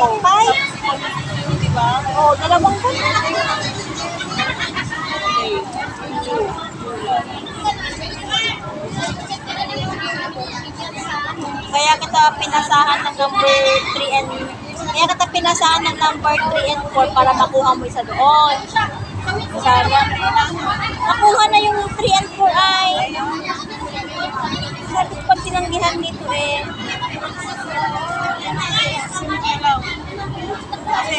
Five? Di ba? Oo, 2 buwan. Kaya kita pinasahan ng number 3 and kaya kita pinasahan ng number 3 and 4 para makuha mo isa doon. Sana. Nakuha na yung 3 and 4 ay. Sabi ko pag tinanggihan dito eh. Simple lang. Kasi,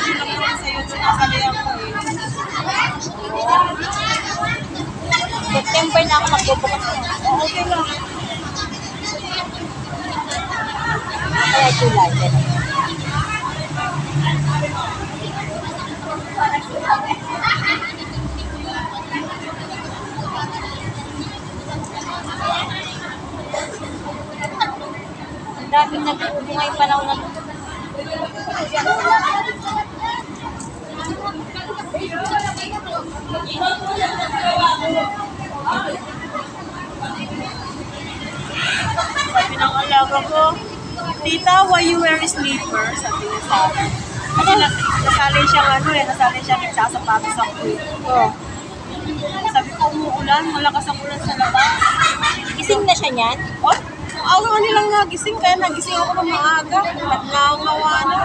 hindi lang sa'yo sinasalihan ko eh. September na ako magbubukas na. Okay lang. Kaya July. Ang daming nag-uubo ngayong panahon na to. Sabi ng alaga ko, Tita, why you wear slippers? Sabi niya sa akin. Kasi nasalin siyang nasalin siyang nagsasapatos sa kuya. Oh. Sabi ko, umuulan, malakas ang ulan sa labas. Gising na siya niyan? Oh, awa nilang nagising, kaya nagising ako ng maaga. Nagngangawa na.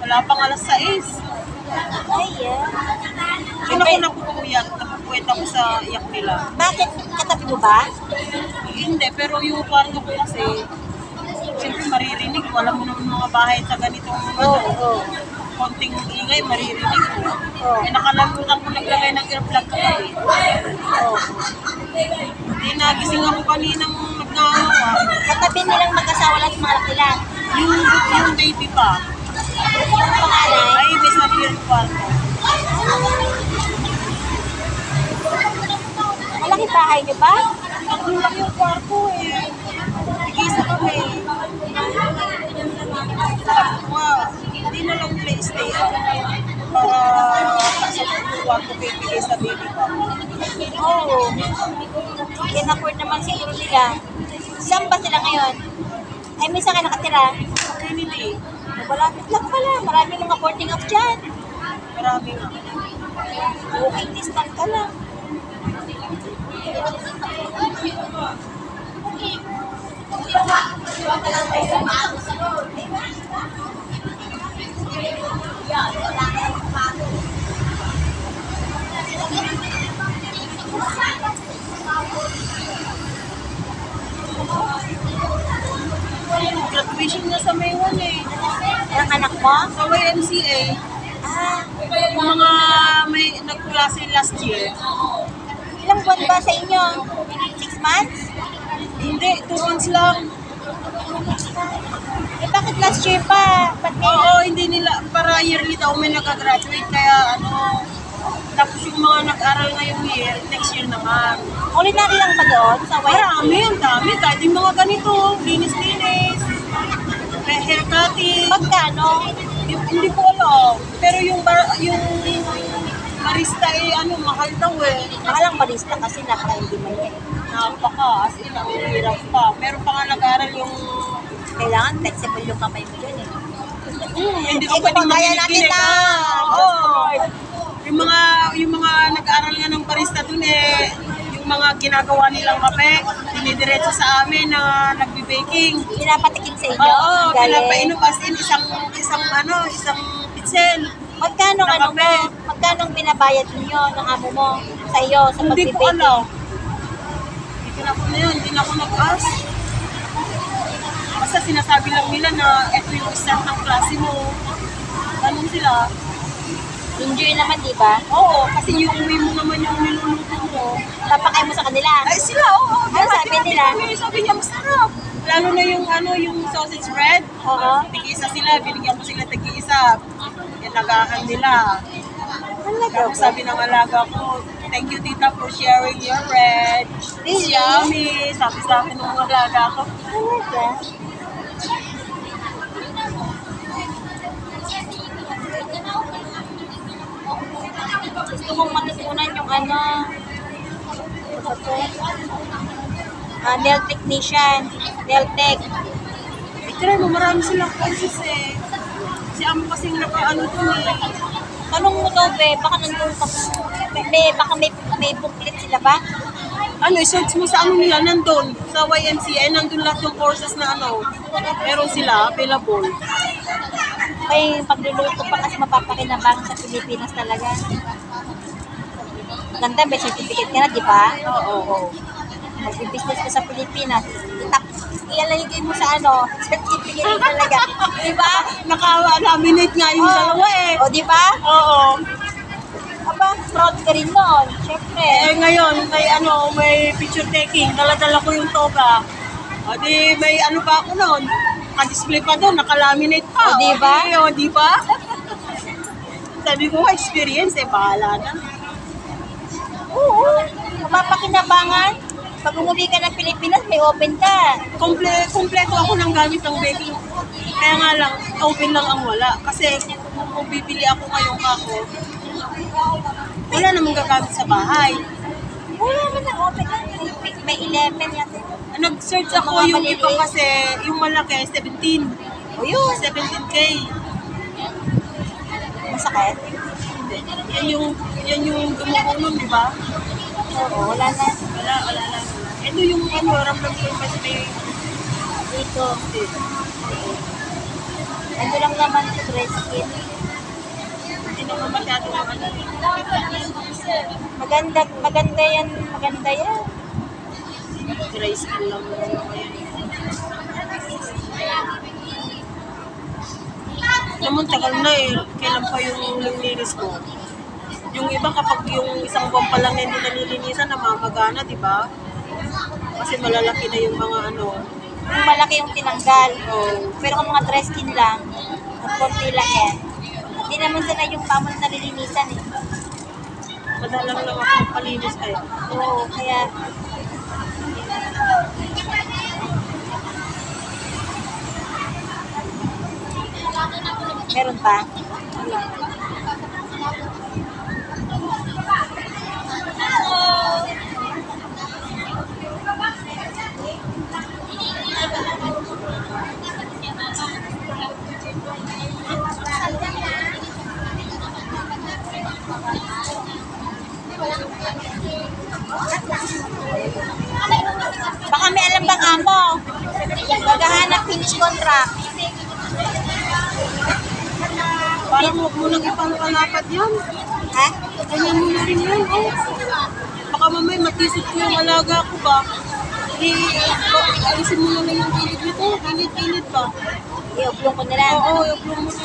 Wala pang alas 6. Ay, yeah. Doon ako napupuyak, napupuwet ako sa iyak nila. Bakit? Katabi mo ba? Hindi, pero yung kwarto ko kasi, siyempre maririnig. Wala mo naman mga bahay sa ganitong konting ingay, maririnig ko. Oh. Eh, nakalagutan ko naglagay ng earplug ko. Oh. Hindi nagising ako kaninang nagngangawa. Katabi nilang mag-asawa lang mga anak nila. Yung baby pa. Yung panganay. Ay, may sarili yung kwarto. Malaki bahay niyo ba? Ang lang yung kwarto eh. Tigisa kami. Sabi ko, hindi na lang stay para sa kwarto bibigay sa baby ko. Oo. Can-afford naman siguro nila. Saan ba sila ngayon? Ay, may saan ka nakatira? Sa Kennedy, Malapit lang pala. Maraming mga boarding house dyan. marami nga. Walking distance ka lang. Graduation na sa May 1 eh. Ang anak mo? Sa YMCA, Ah, yung mga may nagklase last year, ilang buwan ba sa inyo? 6 months? hindi, 2 months lang. Eh, bakit last year pa? Ba't ngayon? Oo, hindi nila, para yearly daw may nag-graduate, kaya tapos yung mga nag-aral ngayong year, next year naman. Culinary lang ba doon? Sa Marami, ang dami, kahit yung mga ganito, linis-linis, hair cutting, Magkano? hindi ko alam. Pero yung barista mahal daw eh. Makalang barista kasi napaka-hindi man eh. Napaka, as in, ang hirap pa. Meron pa nga nag-aral yung Kailangan flexible yung kamay mo dyan eh. hindi ko Eh, pwedeng kung kaya natin mamimigil na. Oo. Yung mga nag-aaral nga ng barista dun yung mga ginagawa nilang kape, dinidiretso sa amin na nagbe-baking. Pinapatikim sa inyo? Oo, Galing. pinapainom as in isang pitzel. Magkano na ano mo? kape. Magkano ang binabayad ninyo ng amo mo sa iyo sa Hindi ko pagbibaking? alam. Hindi na ako nag-ask. Basta sinasabi lang nila na ito yung start ng klase mo. Ganun sila. Enjoy naman, di ba? Oo, kasi yung uwi mo naman yung niluluto mo. Papakain mo sa kanila. Ay sila, oo. Ano sabi nila? Sabi niya, masarap. Lalo na yung sausage bread. Oo. Tig-isa sila, binigyan ko sila tig-isa. Yan, nagahan nila. Talaga Tapos ba? sabi ng alaga ko, thank you tita for sharing your bread. It's Really? yummy. Sabi sa akin ng alaga ko. Talaga? Gusto mong matutunan yung nail technician, nail tech. Try mo, marami silang courses eh. Si Amo kasing naka-ano dun eh. Tanong mo daw, be, baka nandun ka, baka may booklet sila ba? Ano, i-search mo sa ano nila, nandun. Sa YMCA, nandun lahat yung courses na ano. Meron sila, available. May pagluluto pa kasi mapapakinabangan sa Pilipinas talaga. Ganda, may certificate ka na, di ba? Oo. Mag-business ka sa Pilipinas. Ilalagay mo sa ano, certificate talaga. Di ba? Naka-laminate nga yung dalawa eh. O, di ba? Oo. Aba, proud ka rin nun. Siyempre. Eh ngayon, may picture taking. Dala-dala ko yung toga. O di, may ano pa ako noon. Naka-display pa doon, naka-laminate pa. O, di ba? O, di ba? Sabi ko, experience eh, bahala na. Oo. Mapapakinabangan. Pag umuwi ka ng Pilipinas, may open ka. Kompleto ako ng gamit ng baking. Kaya nga lang, open lang ang wala. Kasi kung bibili ako ngayong ako, wala namang gagamit sa bahay. Wala man ang open ka. May 11 yata. Nag-search ako yung iba kasi, yung malaki, 17. O yun. 17K. Masakit. Yan yung dumuko nun, di ba? Oo, wala na. Wala lang. Ito yung ramdam ko mas may Dito. Ano lang naman sa dress skin. hindi naman masyado ano. Maganda yan. Maganda yan. Dry skin lang naman yan. Naman tagal na eh. Kailan pa yung nilinis mo? Yung iba kapag yung isang buwan pa lang na hindi nalilinisan, namamagana, di ba? Kasi malalaki na yung mga ano. Yung malaki yung tinanggal. Oh, Pero kung mga dress skin lang, at konti lang yan. Hindi naman sila yung pamon na nalilinisan eh. madalang lang ako palinis kayo. Oo, kaya meron pa. Baka may alam bang amo? Maghahanap finish contract. Parang huwag mo nang ipangpalapad yan. Ha? Ganyan mo na rin yan, oh. Baka mamay matisot ko yung alaga ko ba? Alisin mo na lang yung gilid nito. Gilid-gilid ba? I-upload ko nila. Oo, i-upload mo na.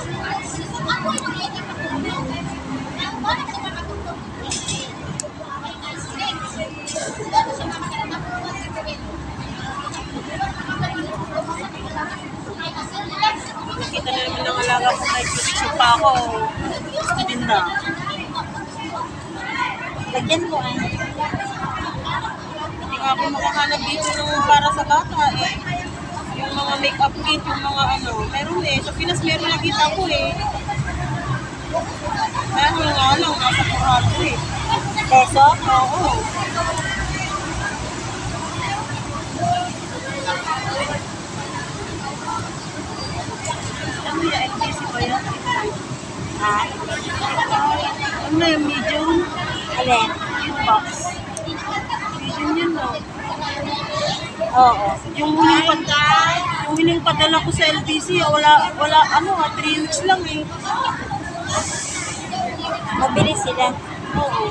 Nakita na naman ng alaga ko kahit pipisip pa ako. Gusto din na. Lagyan mo ay. Hindi nga ako makahanap dito ng para sa bata eh. Yung mga make-up kit, yung mga ano. Meron eh. Sa Pinas meron nakita ko eh. Kaya nga lang, nasa Corrado eh. Peso? Oo. Ano yung LBC ba yan? Ha? Ano yung medium? Alin? Yung box. Medium yun no? Oo. Yung huling padala ko sa LBC, wala, 3 weeks lang eh. Mabilis sila. Oo.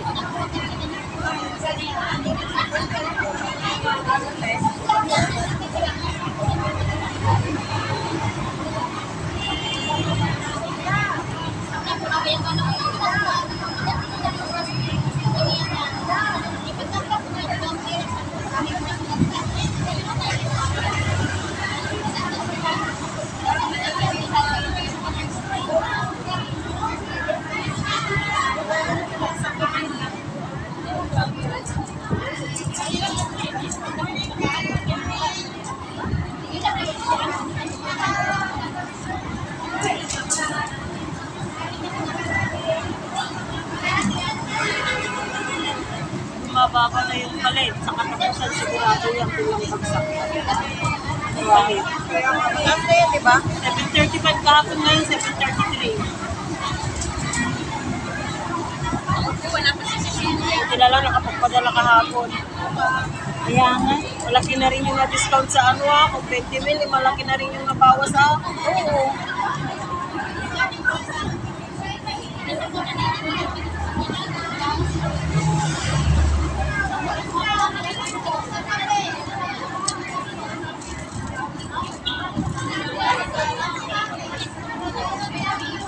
Mababa na yung palit. Sa katapusan sigurado yan kung yung bagsak. Balik. Last na yan, di ba? 7:35 kahapon ngayon, 7:33. Sila lang nakapagpadala kahapon. Kaya nga. Malaki na rin yung na-discount sa ano kung 20 mil, malaki na rin yung nabawas Oo.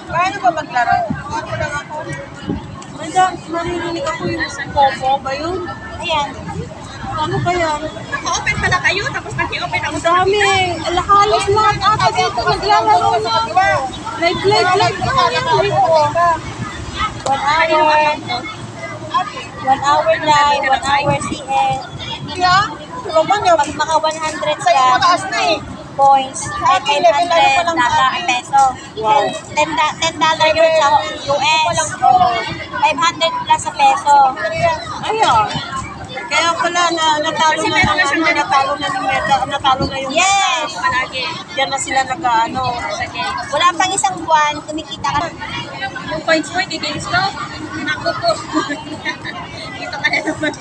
Paano ba maglaro? Ano lang ako? Madam, maririnig ako yung popo ba yun? Ayan. Ano ba yan? Naka-open pala kayo, tapos naki-open ako Ang dami eh. Halos lahat ata dito naglalaro na. Live. 1 hour live, 1 hour CS. Kaya, Pag maka 100 ka, points, ay 500 naka peso. Wow. $10 yun sa US. 500 plus sa peso. Ayan. Kaya pala natalo na ng natalo na ni Meta, natalo na yung Yes! palagi. Yan na sila nag-ano. Wala pang isang buwan, kumikita ka. Yung points mo, i-games ko. Naku po. Dito ka na naman.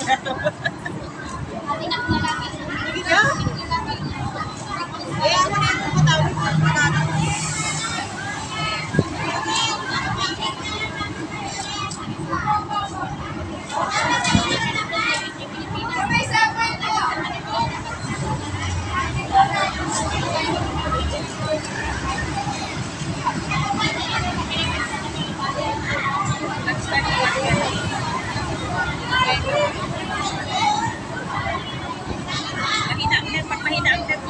Kaya ako na yung matawag ko. Mahina ang net, pag mahina ang net.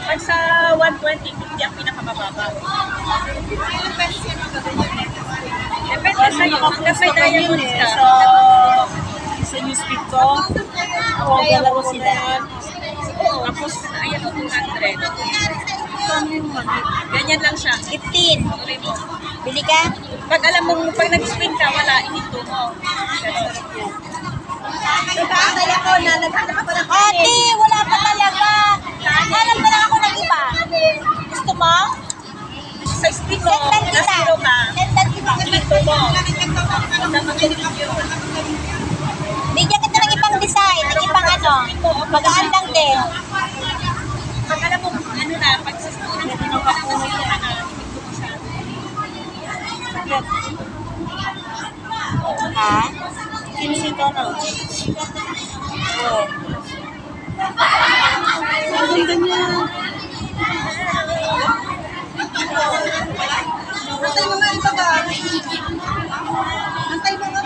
Pag sa 120, hindi ang pinakamababa. Depende sa'yo. Hanggang may diamonds ka. Sa newsfeed ko. Oo, dalawa sila. Tapos, ayan o, 200. Ano yung mali? Ganyan lang siya. 15. Tuloy mo. Bili ka? Pag alam mo, pag nag-spin ka, wala, ihinto mo. Kaya ko na, naghanap ako ng ate, wala pa talaga. Alam pa lang ako ng iba. Gusto mo? Sa spin mo, Sendan kita. nasiro ka, Sendan kita. ihinto mo. Dapat yun. Bigyan kita ng ibang design, ng ibang ano. Magaan lang din. Pag alam mo, ano na, pag sa spin mo, nasiro ka na, ihinto mo siya. Ha? Kinisita na. Oo. Ang ganda niya. Antay mo nga iba ba? Antay mo nga.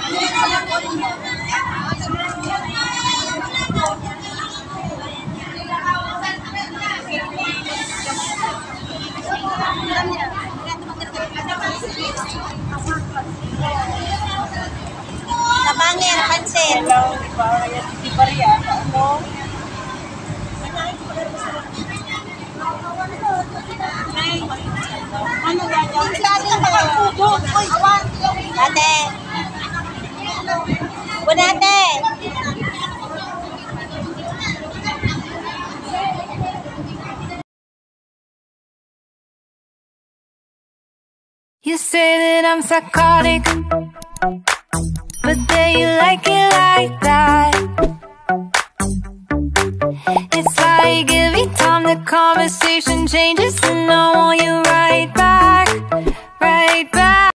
Nabangin, pansin. Kailangan di ba rin ano? Ano gagawin? Ate. Bunate. You say that I'm psychotic, but then you like it like that. It's like every time the conversation changes and I want you right back.